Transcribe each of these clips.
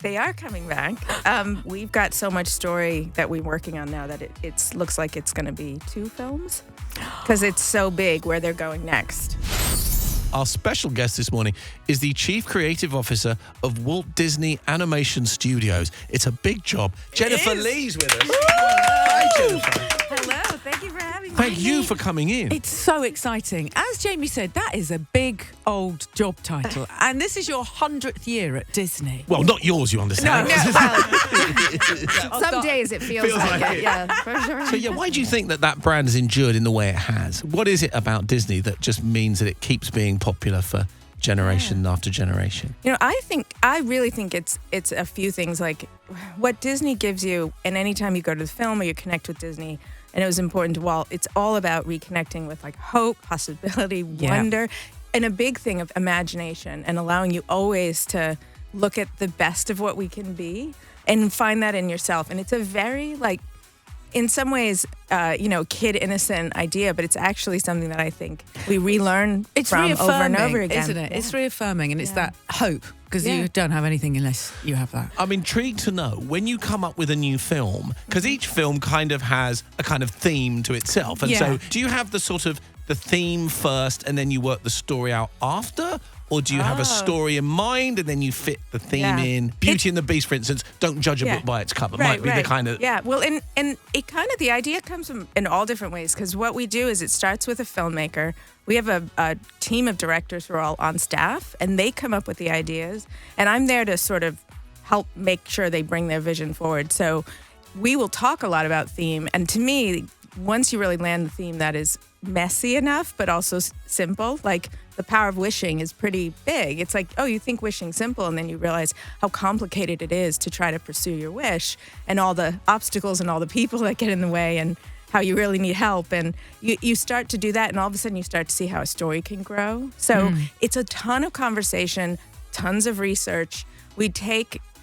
They are coming back. We've got so much story that we're working on now that it looks like it's going to be 2 films because it's so big where they're going next. Our special guest this morning is the Chief Creative Officer of Walt Disney Animation Studios. It's a big job. Jennifer Lee's with us. Hi, Jennifer. Hello, thank you for having me. Thank you for coming in. It's so exciting. As Jamie said, that is a big old job title. And this is your 100th year at Disney. Well, not yours, you understand. Some days it feels like it. Yeah, for sure. So, why do you think that brand has endured in the way it has? What is it about Disney that just means that it keeps being popular for generation after generation? I really think it's a few things, like what Disney gives you, and anytime you go to the film or you connect with Disney, and it was important to Walt, it's all about reconnecting with like hope, possibility, wonder, and a big thing of imagination, and allowing you always to look at the best of what we can be and find that in yourself. And it's a very, like, in some ways, kid innocent idea, but it's actually something that I think we relearn from over and over again. Isn't it? Yeah. It's reaffirming, and it's that hope, because you don't have anything unless you have that. I'm intrigued to know, when you come up with a new film, because each film kind of has a kind of theme to itself, and so do you have the theme first and then you work the story out after? Or do you have a story in mind and then you fit the theme in? Beauty and the Beast, for instance, don't judge a book by its cover. Might be the kind of... Yeah, well, and it kind of, the idea comes from in all different ways, because what we do is it starts with a filmmaker. We have a team of directors who are all on staff, and they come up with the ideas. And I'm there to sort of help make sure they bring their vision forward. So we will talk a lot about theme. And to me, once you really land the theme that is messy enough, but also simple, like The Power of Wishing is pretty big. It's like, oh, you think wishing simple, and then you realize how complicated it is to try to pursue your wish, and all the obstacles and all the people that get in the way, and how you really need help. And you start to do that, and all of a sudden you start to see how a story can grow. So it's a ton of conversation, tons of research.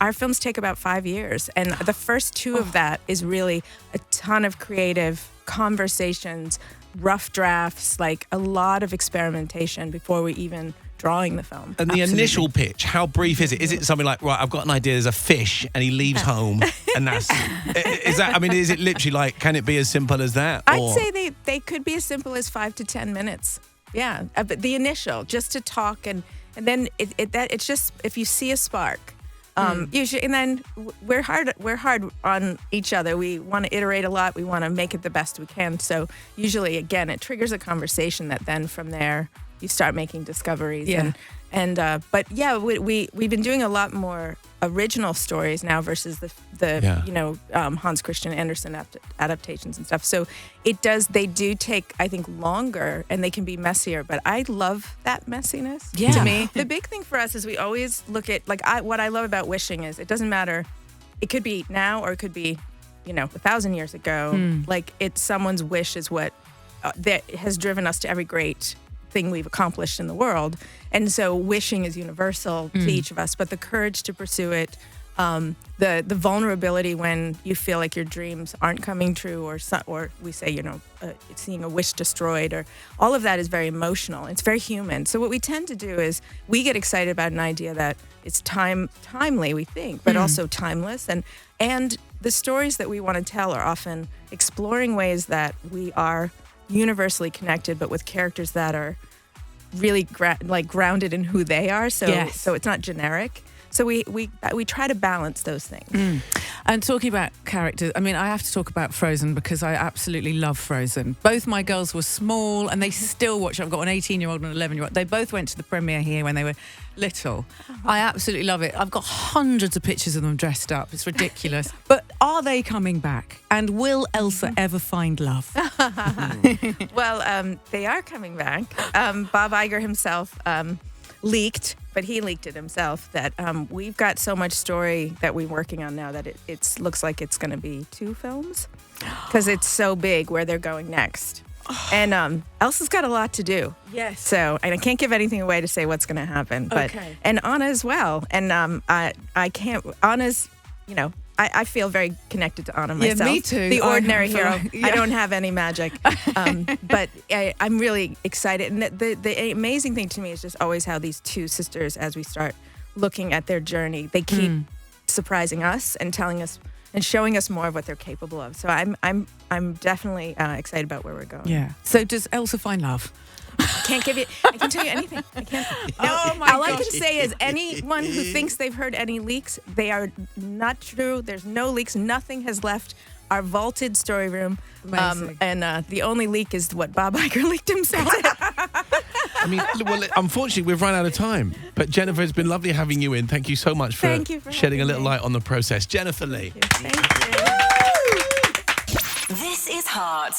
Our films take about 5 years, and the first 2 of that is really a ton of creative conversations, rough drafts, like a lot of experimentation before we even drawing the film. And the initial pitch, how brief is it? Is it something like, right, I've got an idea, there's a fish and he leaves home, and that's... is it literally like, can it be as simple as that? I'd say they could be as simple as 5 to 10 minutes. Yeah, but the initial, just to talk, and then it's just, if you see a spark, usually, and then we're hard on each other. We want to iterate a lot. We want to make it the best we can. So usually, again, it triggers a conversation that then from there you start making discoveries. Yeah. But yeah, we've been doing a lot more original stories now versus the Hans Christian Andersen adaptations and stuff. So they do take, I think, longer, and they can be messier, but I love that messiness. Yeah. To me, the big thing for us is we always look at, like, what I love about wishing is it doesn't matter. It could be now or it could be, 1,000 years ago. Like, it's someone's wish is what that has driven us to every great thing we've accomplished in the world. And so wishing is universal to each of us, but the courage to pursue it, the vulnerability when you feel like your dreams aren't coming true, or we say, seeing a wish destroyed, or all of that is very emotional. It's very human. So what we tend to do is we get excited about an idea that it's timely, we think, but also timeless. And the stories that we want to tell are often exploring ways that we are universally connected, but with characters that are really grounded in who they are. So it's not generic. So we try to balance those things. And talking about characters, I mean, I have to talk about Frozen because I absolutely love Frozen. Both my girls were small and they still watch it. I've got an 18-year-old and an 11-year-old. They both went to the premiere here when they were little. I absolutely love it. I've got hundreds of pictures of them dressed up. It's ridiculous. But are they coming back? And will Elsa ever find love? Well, they are coming back. Bob Iger himself leaked, but he leaked it himself, that we've got so much story that we're working on now that it looks like it's going to be 2 films, because it's so big where they're going next. And Elsa's got a lot to do. Yes. So, and I can't give anything away to say what's going to happen. But and Anna as well. And I can't. Anna's, I feel very connected to Anna myself. Yeah, me too. The ordinary hero. I don't have any magic. But I'm really excited. And the amazing thing to me is just always how these 2 sisters, as we start looking at their journey, they keep surprising us and telling us and showing us more of what they're capable of. So I'm definitely excited about where we're going. Yeah. So does Elsa find love? I can tell you anything. I can't. Oh my All I gosh. can say is anyone who thinks they've heard any leaks, they are not true. There's no leaks. Nothing has left our vaulted story room. Amazing. And the only leak is what Bob Iger leaked himself. I mean, well, unfortunately, we've run out of time. But Jennifer, it's been lovely having you in. Thank you so much for, Thank you for shedding a having little me. light on the process. Jennifer Lee. Thank you. This is Heart.